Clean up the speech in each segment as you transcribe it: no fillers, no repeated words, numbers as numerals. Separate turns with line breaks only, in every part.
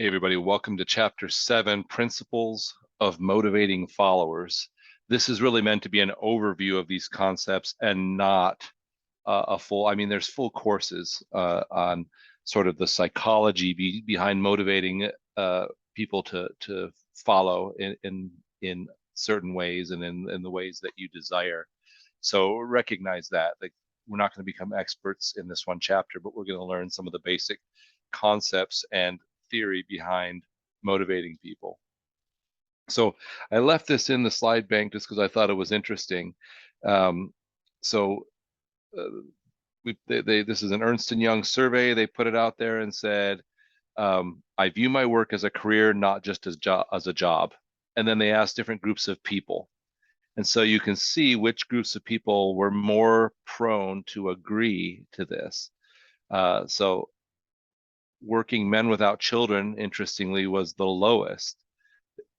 Hey everybody, welcome to Chapter 7, Principles of Motivating Followers. This is really meant to be an overview of these concepts and not a full, there's full courses on sort of the psychology behind motivating people to follow in certain ways and in the ways that you desire. So recognize that. Like, we're not going to become experts in this one chapter, but we're going to learn some of the basic concepts and theory behind motivating people. So I left this in the slide bank just because I thought it was interesting. Um, so this is an Ernst & Young survey. They put it out there and said, I view my work as a career, not just as a job. And then they asked different groups of people. And so you can see which groups of people were more prone to agree to this. So working men without children, interestingly, was the lowest.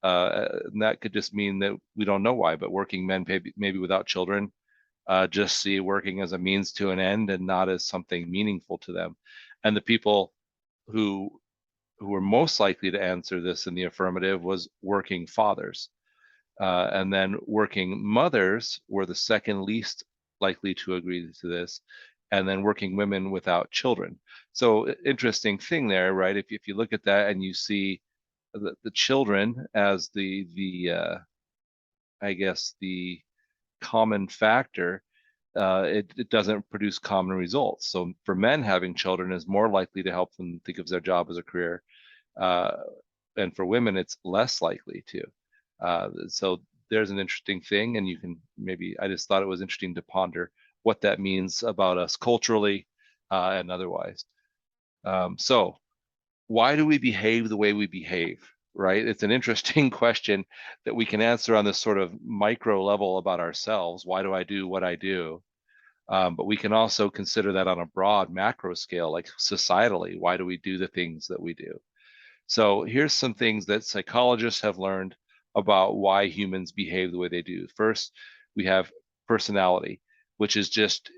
And that could just mean that we don't know why, but working men maybe without children just see working as a means to an end and not as something meaningful to them. And the people who were most likely to answer this in the affirmative was working fathers. And then working mothers were the second least likely to agree to this, and then working women without children. So interesting thing there, right? If you look at that and you see the children as I guess the common factor, it doesn't produce common results. So for men, having children is more likely to help them think of their job as a career, uh, and for women, it's less likely to. So there's an interesting thing, and you can maybe, I just thought it was interesting to ponder what that means about us culturally and otherwise. So why do we behave the way we behave, right? It's an interesting question that we can answer on this sort of micro level about ourselves. Why do I do what I do? But we can also consider that on a broad macro scale, like societally, why do we do the things that we do? So here's some things that psychologists have learned about why humans behave the way they do. First, we have personality, which is just,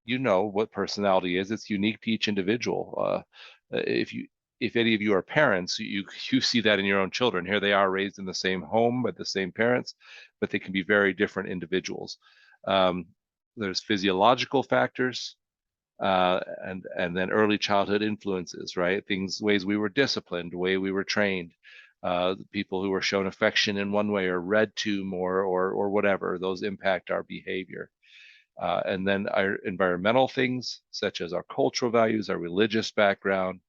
you know what personality is. It's unique to each individual. If any of you are parents, you see that in your own children. Here they are raised in the same home by the same parents, but they can be very different individuals. Um, there's physiological factors, and then early childhood influences, right? Ways we were disciplined, way we were trained, people who were shown affection in one way or read to more or whatever, those impact our behavior. And then our environmental things, such as our cultural values, our religious background.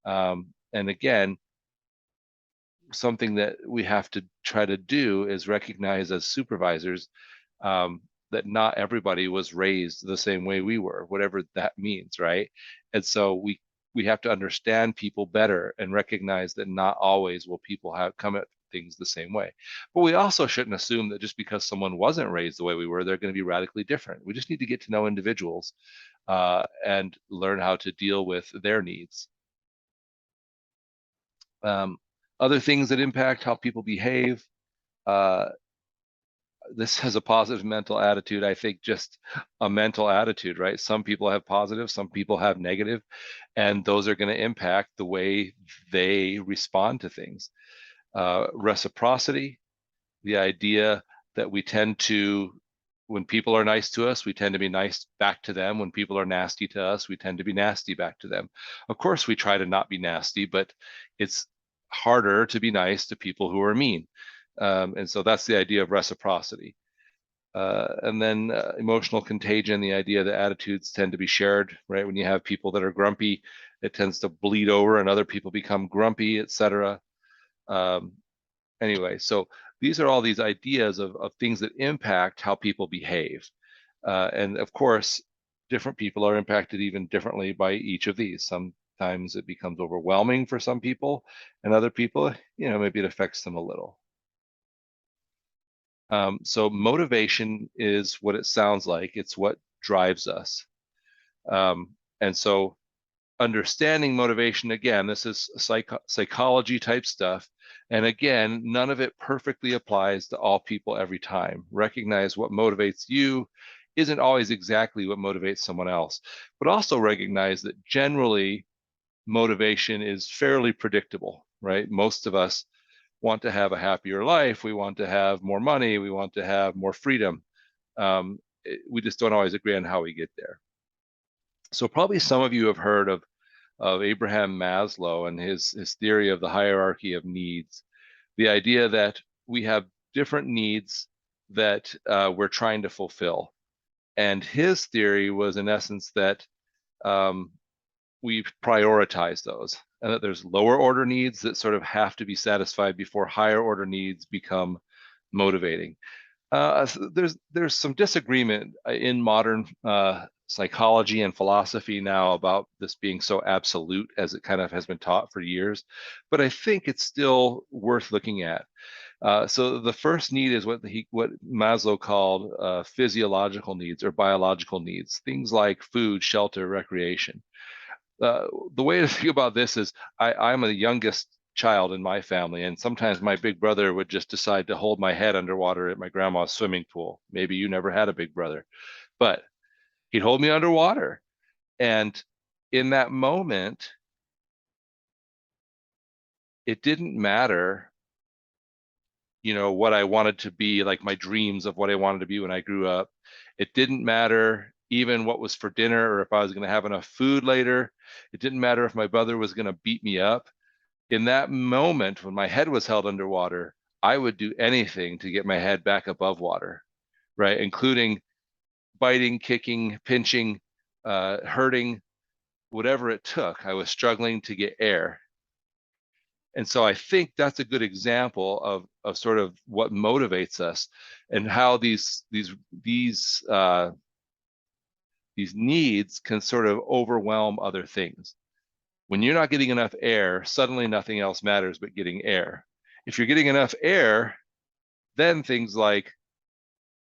And again, something that we have to try to do is recognize as supervisors that not everybody was raised the same way we were, whatever that means, right? And so we have to understand people better and recognize that not always will people come at things the same way. But we also shouldn't assume that just because someone wasn't raised the way we were, they're going to be radically different. We just need to get to know individuals and learn how to deal with their needs. Other things that impact how people behave. This has a positive mental attitude. I think just a mental attitude, right? Some people have positive, some people have negative, and those are going to impact the way they respond to things. Reciprocity, the idea that we tend to, when people are nice to us, we tend to be nice back to them. When people are nasty to us, we tend to be nasty back to them. Of course, we try to not be nasty, but it's harder to be nice to people who are mean. And so that's the idea of reciprocity. And then emotional contagion, the idea that attitudes tend to be shared, right? When you have people that are grumpy, it tends to bleed over and other people become grumpy, etc. Anyway, so these are all these ideas of things that impact how people behave. And of course, different people are impacted even differently by each of these. Sometimes it becomes overwhelming for some people, and other people, maybe it affects them a little. So motivation is what it sounds like. It's what drives us. And so understanding motivation, again, this is psychology type stuff. And again, none of it perfectly applies to all people every time. Recognize what motivates you isn't always exactly what motivates someone else, but also recognize that generally motivation is fairly predictable, right? Most of us want to have a happier life. We want to have more money. We want to have more freedom. We just don't always agree on how we get there. So probably some of you have heard of Abraham Maslow and his theory of the hierarchy of needs, the idea that we have different needs that we're trying to fulfill. And his theory was, in essence, that we prioritize those, and that there's lower order needs that sort of have to be satisfied before higher order needs become motivating. There's some disagreement in modern psychology and philosophy now about this being so absolute as it kind of has been taught for years, but I think it's still worth looking at. So the first need is what Maslow called physiological needs or biological needs, things like food, shelter, recreation. The way to think about this is I'm the youngest child in my family, and sometimes my big brother would just decide to hold my head underwater at my grandma's swimming pool. Maybe you never had a big brother, but he'd hold me underwater. And in that moment, it didn't matter, what I wanted to be, like my dreams of what I wanted to be when I grew up. It didn't matter even what was for dinner or if I was going to have enough food later. It didn't matter if my brother was going to beat me up. In that moment, when my head was held underwater, I would do anything to get my head back above water, right? Including biting, kicking, pinching, hurting, whatever it took. I was struggling to get air. And so I think that's a good example of sort of what motivates us and how these needs can sort of overwhelm other things. When you're not getting enough air, suddenly nothing else matters but getting air. If you're getting enough air, then things like,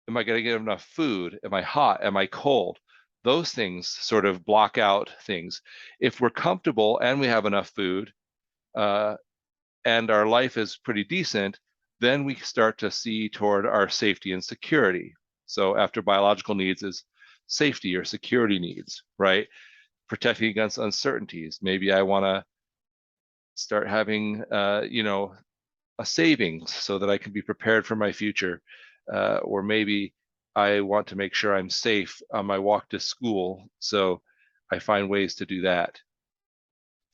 am I going to get enough food? Am I hot? Am I cold? Those things sort of block out things. If we're comfortable and we have enough food, and our life is pretty decent, then we start to see toward our safety and security. So after biological needs is safety or security needs, right? Protecting against uncertainties. Maybe I want to start having, a savings so that I can be prepared for my future. Or maybe I want to make sure I'm safe on my walk to school. So I find ways to do that.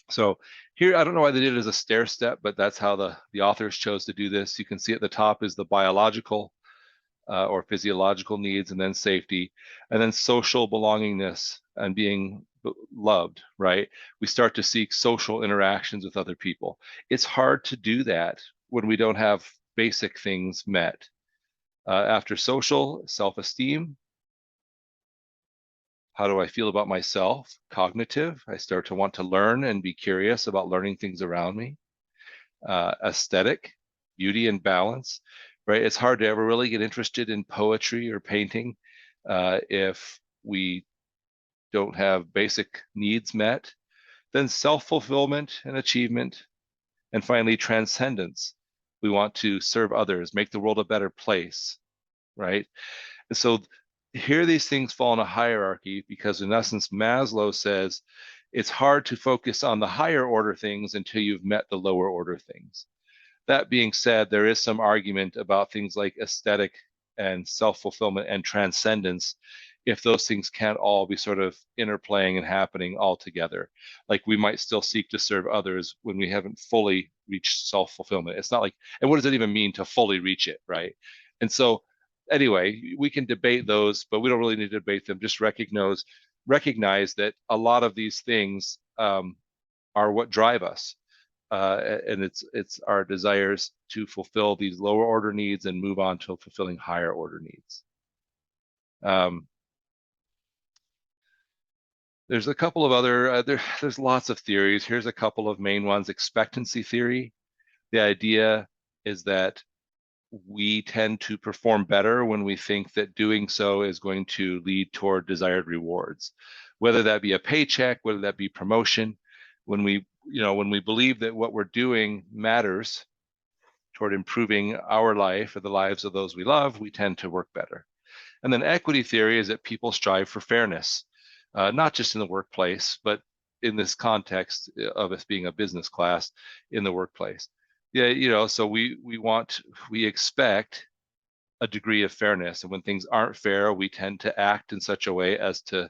So here, I don't know why they did it as a stair step, but that's how the authors chose to do this. You can see at the top is the biological or physiological needs, and then safety, and then social belongingness and being loved, right? We start to seek social interactions with other people. It's hard to do that when we don't have basic things met. After social, self-esteem. How do I feel about myself? Cognitive. I start to want to learn and be curious about learning things around me. Aesthetic, beauty and balance, right? It's hard to ever really get interested in poetry or painting if we don't have basic needs met. Then self-fulfillment and achievement. And finally, transcendence. We want to serve others, make the world a better place, right? And so here these things fall in a hierarchy because in essence, Maslow says it's hard to focus on the higher order things until you've met the lower order things. That being said, there is some argument about things like aesthetic and self-fulfillment and transcendence, if those things can't all be sort of interplaying and happening all together. Like we might still seek to serve others when we haven't fully reached self-fulfillment. It's not like, and what does it even mean to fully reach it, right? And so anyway, we can debate those, but we don't really need to debate them. Just recognize that a lot of these things are what drive us. And it's our desires to fulfill these lower order needs and move on to fulfilling higher order needs. There's a couple of other, there's lots of theories. Here's a couple of main ones. Expectancy theory. The idea is that we tend to perform better when we think that doing so is going to lead toward desired rewards, whether that be a paycheck, whether that be promotion. When we believe that what we're doing matters toward improving our life or the lives of those we love, we tend to work better. And then equity theory is that people strive for fairness, not just in the workplace, but in this context of us being a business class in the workplace. Yeah, so we expect a degree of fairness, and when things aren't fair, we tend to act in such a way as to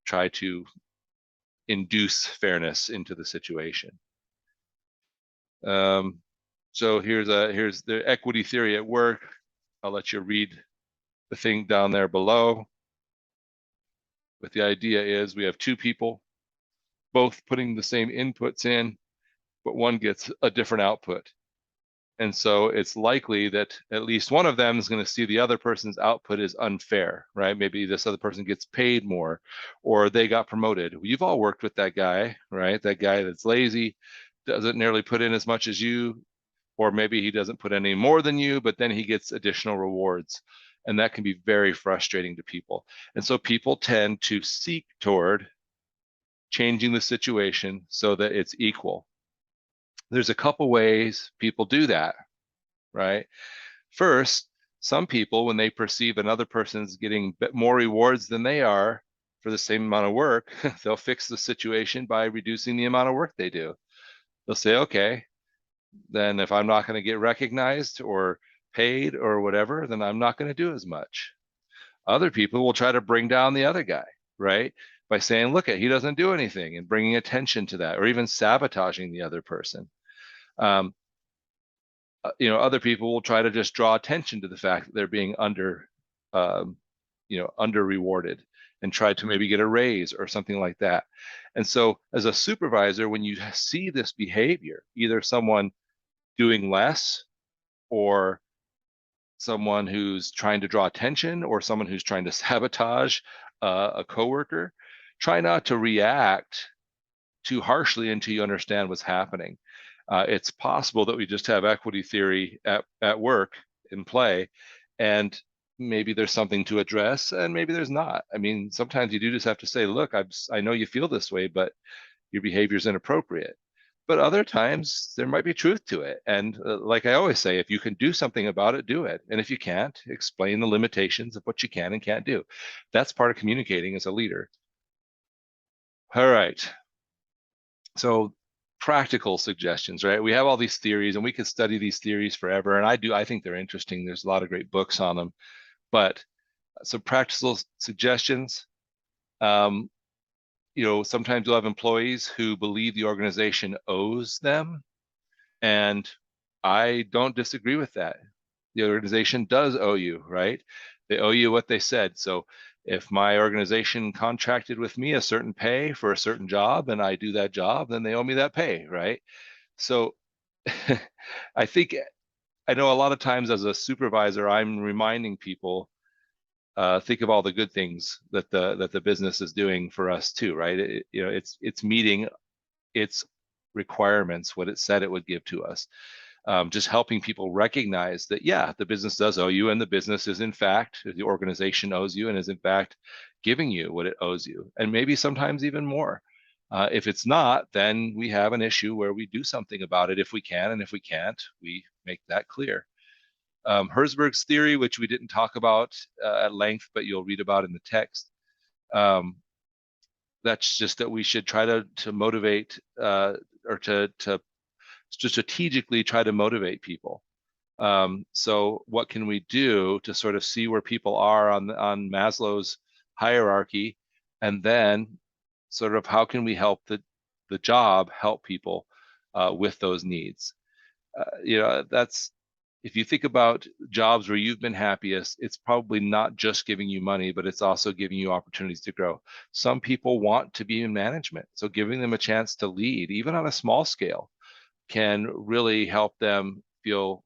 try to induce fairness into the situation. So here's the equity theory at work. I'll let you read the thing down there below. But the idea is we have two people both putting the same inputs in, but one gets a different output. And so it's likely that at least one of them is going to see the other person's output as unfair, right? Maybe this other person gets paid more, or they got promoted. You've all worked with that guy, right? That guy that's lazy, doesn't nearly put in as much as you, or maybe he doesn't put any more than you, but then he gets additional rewards. And that can be very frustrating to people. And so people tend to seek toward changing the situation so that it's equal. There's a couple ways people do that, right? First, some people, when they perceive another person's getting more rewards than they are for the same amount of work, they'll fix the situation by reducing the amount of work they do. They'll say, okay, then if I'm not going to get recognized or paid or whatever, then I'm not going to do as much. Other people will try to bring down the other guy, right? By saying, look, he doesn't do anything, and bringing attention to that, or even sabotaging the other person. Other people will try to just draw attention to the fact that they're being under rewarded, and try to maybe get a raise or something like that. And so as a supervisor, when you see this behavior, either someone doing less, or someone who's trying to draw attention, or someone who's trying to sabotage a coworker, try not to react too harshly until you understand what's happening. It's possible that we just have equity theory at work in play, and maybe there's something to address, and maybe there's not. I mean, sometimes you do just have to say, look, I know you feel this way, but your behavior is inappropriate. But other times there might be truth to it. And like I always say, if you can do something about it, do it. And if you can't, explain the limitations of what you can and can't do. That's part of communicating as a leader. All right. So practical suggestions, right? We have all these theories, and we could study these theories forever. And I think they're interesting. There's a lot of great books on them. But some practical suggestions. Sometimes you'll have employees who believe the organization owes them, and I don't disagree with that. The organization does owe you, right? They owe you what they said. So if my organization contracted with me a certain pay for a certain job, and I do that job, then they owe me that pay, right? So I know a lot of times as a supervisor, I'm reminding people, think of all the good things that the business is doing for us too, right? It's meeting its requirements, what it said it would give to us. Just helping people recognize that, yeah, the business does owe you, and the business is in fact, the organization owes you and is in fact giving you what it owes you, and maybe sometimes even more. If it's not, then we have an issue where we do something about it if we can, and if we can't, we make that clear. Herzberg's theory, which we didn't talk about at length, but you'll read about in the text. That's just that we should try to motivate or to strategically try to motivate people. So what can we do to sort of see where people are on Maslow's hierarchy, and then sort of how can we help the job help people with those needs? That's, if you think about jobs where you've been happiest, it's probably not just giving you money, but it's also giving you opportunities to grow. Some people want to be in management, so giving them a chance to lead, even on a small scale, can really help them feel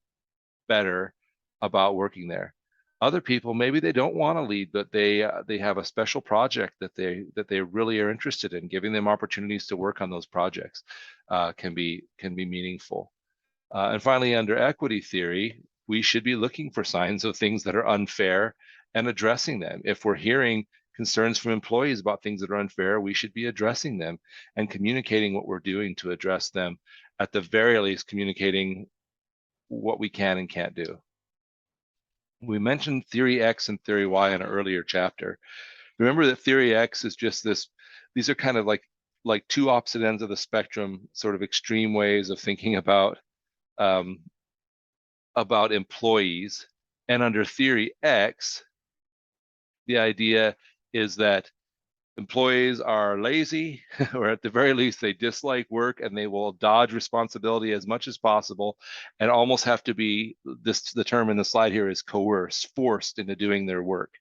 better about working there. Other people, maybe they don't want to lead, but they have a special project that they really are interested in. Giving them opportunities to work on those projects can be meaningful. And finally, under equity theory, we should be looking for signs of things that are unfair and addressing them. If we're hearing concerns from employees about things that are unfair, we should be addressing them and communicating what we're doing to address them. At the very least, communicating what we can and can't do. We mentioned theory X and theory Y in an earlier chapter. Remember that theory X is just this, these are kind of like like two opposite ends of the spectrum, sort of extreme ways of thinking um, about employees. And under theory X, the idea is that employees are lazy, or at the very least, they dislike work and they will dodge responsibility as much as possible and almost have to be, the term in the slide here is coerced, forced into doing their work.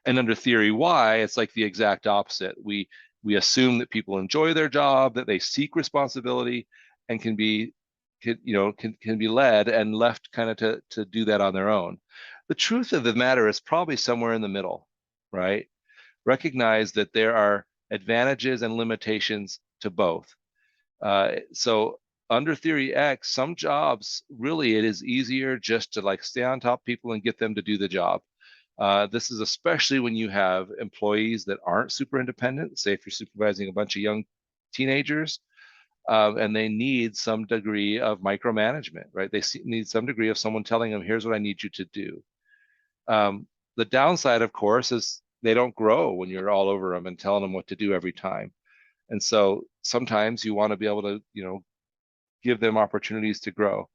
And under theory Y, it's like the exact opposite. We assume that people enjoy their job, that they seek responsibility, and can be led and left kind of to do that on their own. The truth of the matter is probably somewhere in the middle, right? Recognize that there are advantages and limitations to both. So under theory X, some jobs, really, it is easier just to like stay on top of people and get them to do the job. This is especially when you have employees that aren't super independent. Say if you're supervising a bunch of young teenagers, and they need some degree of micromanagement, right? They need some degree of someone telling them, here's what I need you to do. The downside, of course, is they don't grow when you're all over them and telling them what to do every time. And so sometimes you want to be able to, give them opportunities to grow.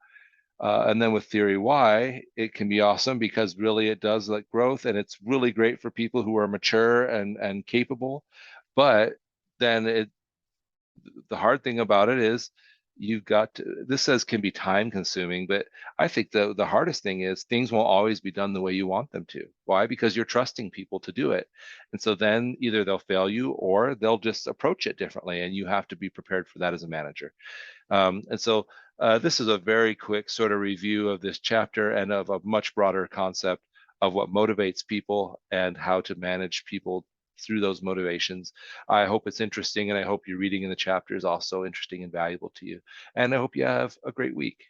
And then with theory Y, it can be awesome because really it does like growth, and it's really great for people who are mature and capable. But then the hard thing about it is you've got to, this says can be time consuming, but I think the hardest thing is things won't always be done the way you want them to. Why? Because you're trusting people to do it. And so then either they'll fail you or they'll just approach it differently, and you have to be prepared for that as a manager. And so this is a very quick sort of review of this chapter and of a much broader concept of what motivates people and how to manage people through those motivations. I hope it's interesting, and I hope your reading in the chapter is also interesting and valuable to you. And I hope you have a great week.